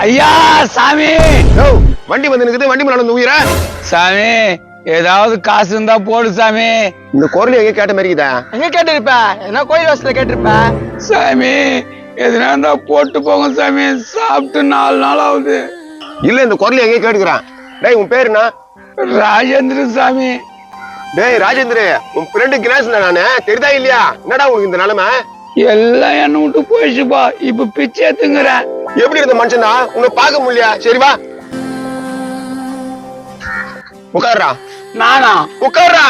ஐயா சாமி, வண்டி வந்து நிக்குது, வண்டி மேல வந்து உயிரா சாமி ஏதாவது காசு இருந்தா போடு சாமி. இந்த குரல் எங்க கேட்ட மாதிரி இருக்குதா? எங்க கேட்டிருப்ப? என்ன கோயில் வாசல கேட்டிருப்ப? சாமி எதுனா இருந்தா போட்டு போங்க சாமி, சாப்பிட்டு 4 நாள் ஆகுது. இல்ல இந்த குரல் எங்க கேட்டுக்கிறான். டேய் உன் பேரு என்ன? ராஜேந்திர சாமி. டேய் ராஜேந்திர, உன் ஃப்ரெண்டு கிளாஸ்ல நானு, தெரியுதா இல்லையா? என்னடா உனக்கு இந்த நிலைமை? எல்லாம் என்ன விட்டு போயிடுச்சுப்பா, இப்ப பிச்சை எடுத்துங்கிறேன். எப்படி இருந்த மனுஷன் தான் உன்னை பார்க்க முடியல. சரி வா உட்கார்றா. நானா? உட்கார்றா.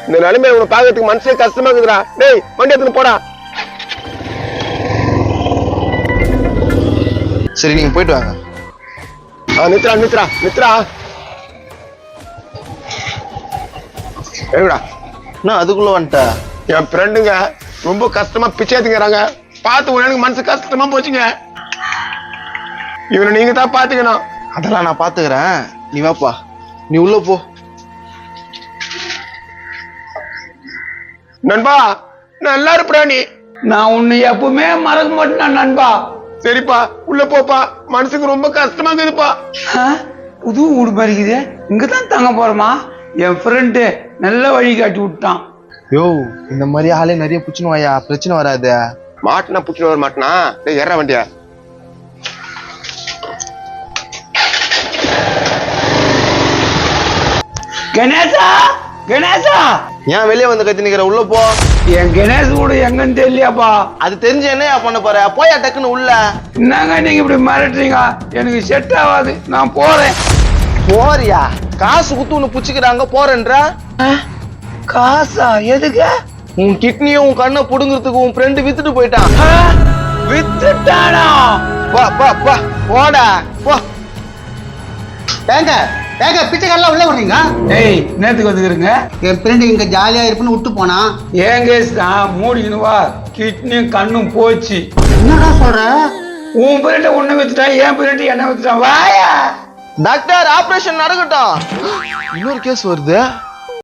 இந்த நிலைமை உன்னை பார்க்கறதுக்கு மனசே கஷ்டமா இருக்குதுடா. டேய் வண்டி எடுத்துன்னு போடா. சரி நீங்க போயிட்டு வாங்க. நித்ரா நித்ரா நித்ரா. ஏடா நான் அதுக்குள்ள வந்துட்டா. என் ஃப்ரெண்டுங்க ரொம்ப கஷ்டமா பிச்சை எடுத்துக்கிறாங்க. பார்த்து எனக்கு மனசு கஷ்டமா போச்சுங்க. இவனை நீங்க தான் பாத்துக்கணும். அதெல்லாம் நான் பாத்துக்கிறேன், நீ வாப்பா, நீ உள்ள போ. நண்பா நல்லா இருப்பா நீ. நான் உன்னை எப்பவுமே மறக்க மாட்டேன் நண்பா. சரிப்பா உள்ள போப்பா, மனசுக்கு ரொம்ப கஷ்டமா இருக்குதுப்பா. புது வீடு மாதிரிக்குது, இங்கதான் தங்க போறோமா? என் ஃப்ரெண்டு நல்ல வழி காட்டி விட்டான். யோ இந்த மாதிரி ஆளே நிறைய புச்சுன்னு வாயா, பிரச்சனை வராது. மாட்டினா புச்சுன்னு வர மாட்டினா. டேய் ஏறா வண்டியா. கணேசா கணேசா. ஏன் வெளியே வந்து கத்தி நிக்கிற? உள்ள போ. என் கணேஷ் கூட எங்கன்னு தெரியலையாப்பா. அது தெரிஞ்ச என்ன பண்ண போற? போயா டக்குன்னு உள்ள. என்னங்க நீங்க இப்படி மிரட்டுறீங்க? எனக்கு செட் ஆகாது, நான் போறேன். போறியா? காசு குத்து உன்னை புச்சுக்கிறாங்க போறேன்ற. காசா? எதுக்கு? உன் கிட்னியும் உன் கண்ணை புடுங்கிறதுக்கு உன் ஃப்ரெண்டு வித்துட்டு போயிட்டான். வித்துட்டானா? வா வா வா போடா போ. ஏங்க ஏங்க பிச்சைக்காரலாம் உள்ள விடுறீங்க? ஏய் நேத்துக்கு வந்துக்கிறீங்க. என் ஃப்ரெண்டு இங்க ஜாலியா இருப்புன்னு விட்டு போனா. ஏன் கேஸ் தான் மூடிக்கணும். வா, கிட்னியும் கண்ணும் போச்சு. என்னடா சொல்ற? உன் பிரிண்ட ஒண்ணு வச்சுட்டான், என் பிரிண்ட என்ன வச்சுட்டான். வாயா டாக்டர் ஆபரேஷன் நடக்கட்டும். இன்னொரு கேஸ் வருது.